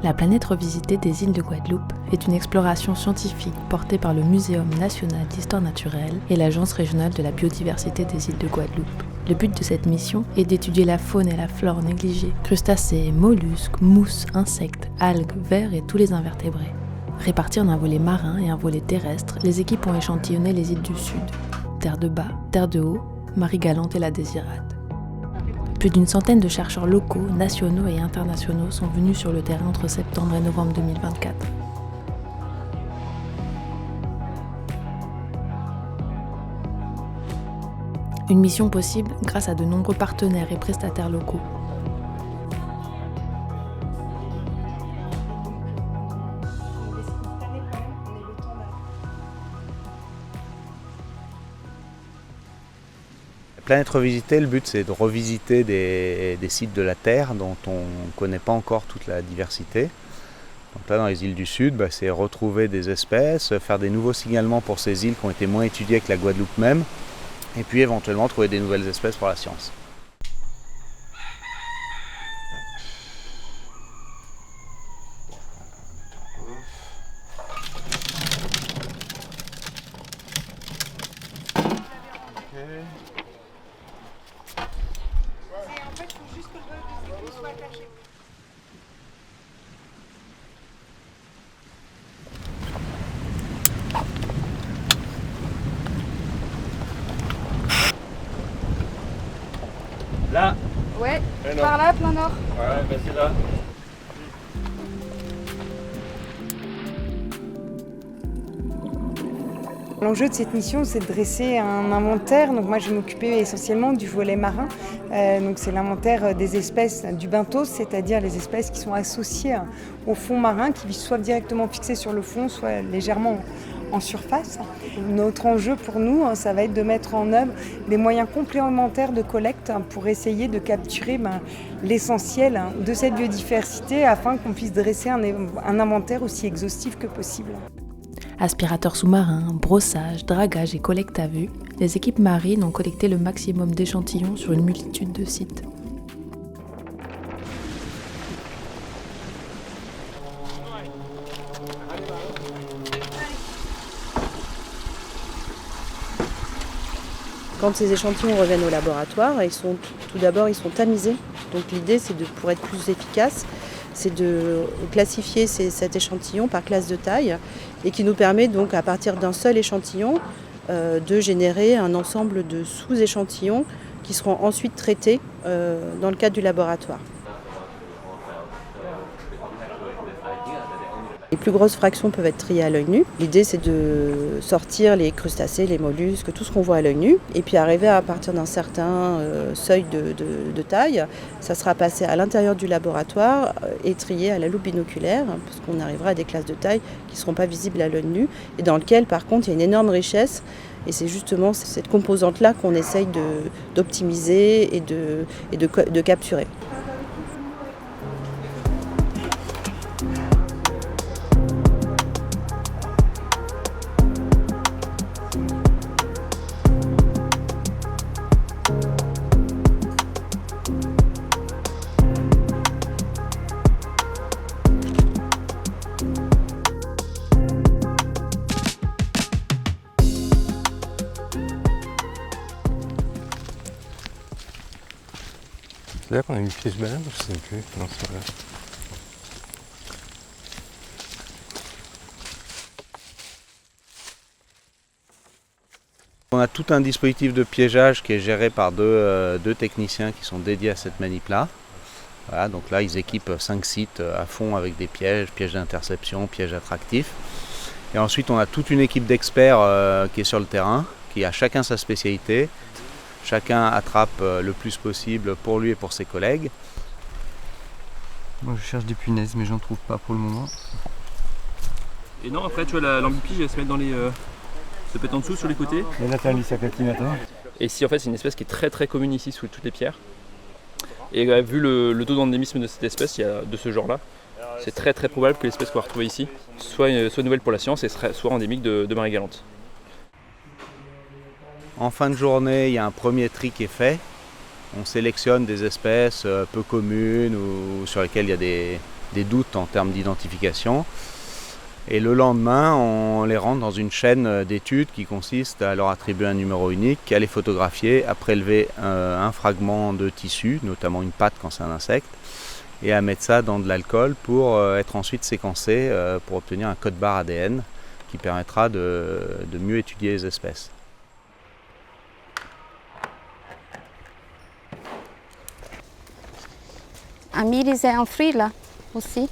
La planète revisitée des îles de Guadeloupe est une exploration scientifique portée par le Muséum national d'histoire naturelle et l'Agence régionale de la biodiversité des îles de Guadeloupe. Le but de cette mission est d'étudier la faune et la flore négligées, crustacés, mollusques, mousses, insectes, algues, vers et tous les invertébrés. Répartis en un volet marin et un volet terrestre, les équipes ont échantillonné les îles du Sud, Terre de Bas, Terre de Haut, Marie-Galante et la Désirade. Plus d'une centaine de chercheurs locaux, nationaux et internationaux sont venus sur le terrain entre septembre et novembre 2024. Une mission possible grâce à de nombreux partenaires et prestataires locaux. Planète revisitée, le but c'est de revisiter des sites de la Terre dont on ne connaît pas encore toute la diversité. Donc là dans les îles du Sud, c'est retrouver des espèces, faire des nouveaux signalements pour ces îles qui ont été moins étudiées que la Guadeloupe même, et puis éventuellement trouver des nouvelles espèces pour la science. Là. Ouais, par là, plein nord. Ouais, c'est là. L'enjeu de cette mission, c'est de dresser un inventaire. Donc moi, je vais m'occuper essentiellement du volet marin. Donc c'est l'inventaire des espèces du benthos, c'est-à-dire les espèces qui sont associées au fond marin, qui soit directement fixées sur le fond, soit légèrement en surface. Notre enjeu pour nous, ça va être de mettre en œuvre des moyens complémentaires de collecte pour essayer de capturer l'essentiel de cette biodiversité afin qu'on puisse dresser un inventaire aussi exhaustif que possible. Aspirateurs sous-marins, brossage, dragage et collecte à vue, les équipes marines ont collecté le maximum d'échantillons sur une multitude de sites. Quand ces échantillons reviennent au laboratoire, tout d'abord ils sont tamisés. Donc l'idée, c'est pour être plus efficace, c'est de classifier cet échantillon par classe de taille et qui nous permet donc à partir d'un seul échantillon de générer un ensemble de sous-échantillons qui seront ensuite traités dans le cadre du laboratoire. Les plus grosses fractions peuvent être triées à l'œil nu. L'idée, c'est de sortir les crustacés, les mollusques, tout ce qu'on voit à l'œil nu. Et puis arriver à partir d'un certain seuil de taille, ça sera passé à l'intérieur du laboratoire et trié à la loupe binoculaire, parce qu'on arrivera à des classes de taille qui ne seront pas visibles à l'œil nu, et dans lequel, par contre, il y a une énorme richesse. Et c'est justement cette composante-là qu'on essaye d'optimiser et de capturer. C'est là qu'on a mis piège balade, je sais plus. Non, c'est pas là. On a tout un dispositif de piégeage qui est géré par deux techniciens qui sont dédiés à cette manip-là. Voilà, donc là, ils équipent 5 sites à fond avec des pièges d'interception, pièges attractifs. Et ensuite, on a toute une équipe d'experts qui est sur le terrain, qui a chacun sa spécialité. Chacun attrape le plus possible pour lui et pour ses collègues. Moi je cherche des punaises mais j'en trouve pas pour le moment. Et non, après tu vois l'ambipige elle se met dans les... se pète en dessous sur les côtés. Et là t'as un lysacatine à toi. Et ici en fait c'est une espèce qui est très commune ici sous toutes les pierres. Et vu le taux d'endémisme de cette espèce, de ce genre là, c'est très probable que l'espèce qu'on va retrouver ici soit nouvelle pour la science et soit endémique de Marie-Galante. En fin de journée, il y a un premier tri qui est fait. On sélectionne des espèces peu communes ou sur lesquelles il y a des doutes en termes d'identification. Et le lendemain, on les rentre dans une chaîne d'études qui consiste à leur attribuer un numéro unique, à les photographier, à prélever un fragment de tissu, notamment une patte quand c'est un insecte, et à mettre ça dans de l'alcool pour être ensuite séquencé pour obtenir un code barre ADN qui permettra de mieux étudier les espèces. Amiris est un fruit là aussi.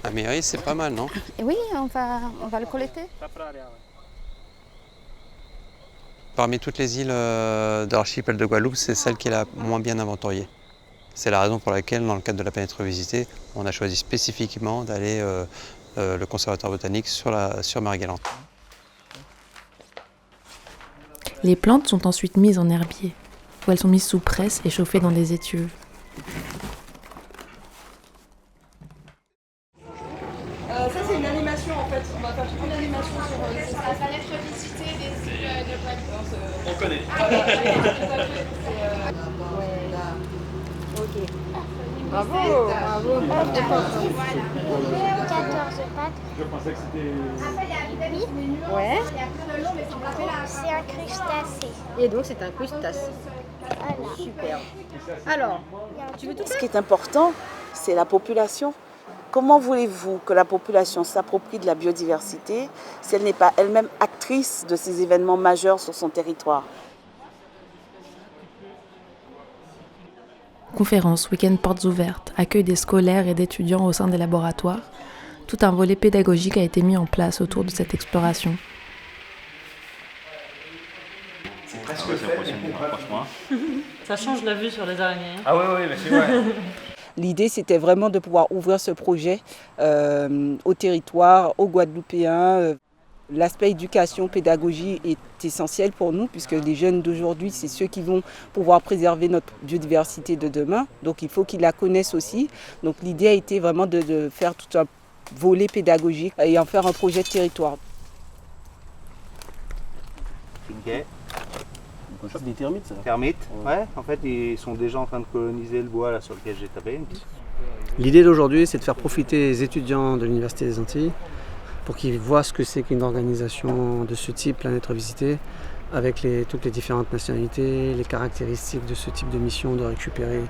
Amiris, c'est pas mal, non? Oui, on va le collecter. Parmi toutes les îles de l'archipel de Guadeloupe, c'est celle qui est la moins bien inventoriée. C'est la raison pour laquelle, dans le cadre de la planète revisitée, on a choisi spécifiquement d'aller le conservatoire botanique sur Marie-Galante. Les plantes sont ensuite mises en herbier, où elles sont mises sous presse et chauffées dans des étuves. Ça c'est une animation en fait, on va faire toute une animation sur la planète revisitée des îles de Guadeloupe. On connaît. Ok. Bravo, bravo. 14 pattes. Je pensais que c'était... Ouais. C'est un crustacé. Et donc c'est un crustacé. Voilà. Super. Alors, tu veux tout Ce qui est important, c'est la population. Comment voulez-vous que la population s'approprie de la biodiversité si elle n'est pas elle-même actrice de ces événements majeurs sur son territoire? Conférences, week-end portes ouvertes, accueil des scolaires et d'étudiants au sein des laboratoires, tout un volet pédagogique a été mis en place autour de cette exploration. C'est presque franchement. Ça change la vue sur les araignées. Ah oui, mais c'est vrai. L'idée, c'était vraiment de pouvoir ouvrir ce projet au territoire, aux Guadeloupéens. L'aspect éducation, pédagogie est essentiel pour nous puisque les jeunes d'aujourd'hui, c'est ceux qui vont pouvoir préserver notre biodiversité de demain. Donc il faut qu'ils la connaissent aussi. Donc l'idée a été vraiment de faire tout un volet pédagogique et en faire un projet de territoire. Okay. C'est des termites, ça? Termites, ouais. En fait, ils sont déjà en train de coloniser le bois là, sur lequel j'ai tapé. L'idée d'aujourd'hui, c'est de faire profiter les étudiants de l'Université des Antilles pour qu'ils voient ce que c'est qu'une organisation de ce type, Planète Revisitée, avec toutes les différentes nationalités, les caractéristiques de ce type de mission, de récupérer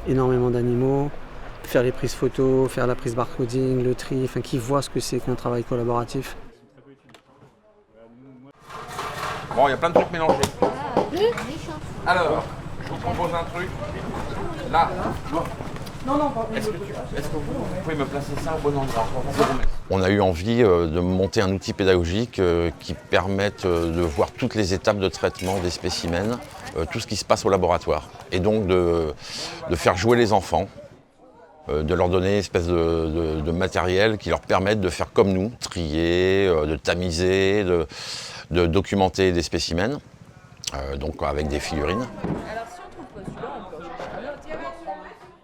énormément d'animaux, faire les prises photos, faire la prise barcoding, le tri, enfin qu'ils voient ce que c'est qu'un travail collaboratif. Bon, il y a plein de trucs mélangés. Alors, je vous propose un truc. Là. Est-ce que vous pouvez me placer ça au bon endroit? On a eu envie de monter un outil pédagogique qui permette de voir toutes les étapes de traitement des spécimens, tout ce qui se passe au laboratoire. Et donc de faire jouer les enfants, de leur donner une espèce de matériel qui leur permette de faire comme nous, trier, de tamiser, de documenter des spécimens, donc avec des figurines.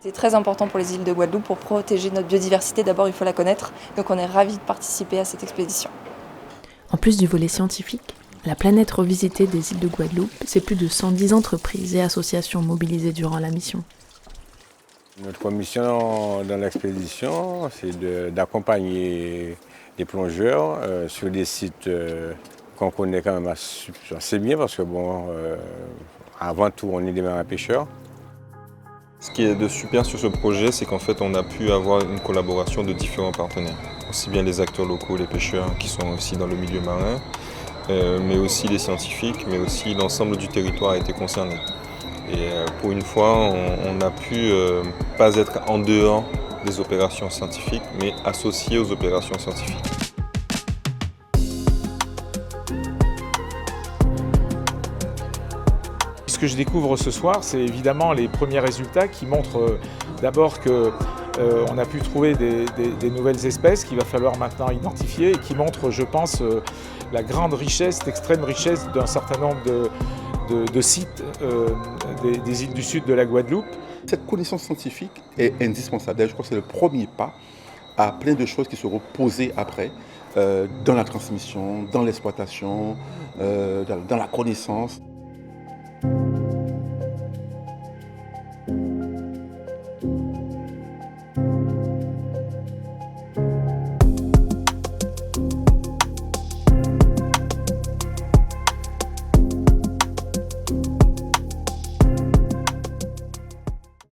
C'est très important pour les îles de Guadeloupe pour protéger notre biodiversité. D'abord, il faut la connaître. Donc on est ravis de participer à cette expédition. En plus du volet scientifique, la planète revisitée des îles de Guadeloupe, c'est plus de 110 entreprises et associations mobilisées durant la mission. Notre mission dans l'expédition, c'est d'accompagner les plongeurs sur des sites qu'on connaît quand même assez bien parce que avant tout, on est des marins pêcheurs. Ce qui est de super sur ce projet, c'est qu'en fait, on a pu avoir une collaboration de différents partenaires. Aussi bien les acteurs locaux, les pêcheurs qui sont aussi dans le milieu marin, mais aussi les scientifiques, mais aussi l'ensemble du territoire a été concerné. Et pour une fois, on n'a pu pas être en dehors des opérations scientifiques, mais associés aux opérations scientifiques. Ce que je découvre ce soir, c'est évidemment les premiers résultats qui montrent d'abord qu'on a pu trouver des nouvelles espèces qu'il va falloir maintenant identifier et qui montrent, je pense, la grande richesse, l'extrême richesse d'un certain nombre de sites des îles du sud de la Guadeloupe. Cette connaissance scientifique est indispensable. Je crois que c'est le premier pas à plein de choses qui seront posées après dans la transmission, dans l'exploitation, dans la connaissance.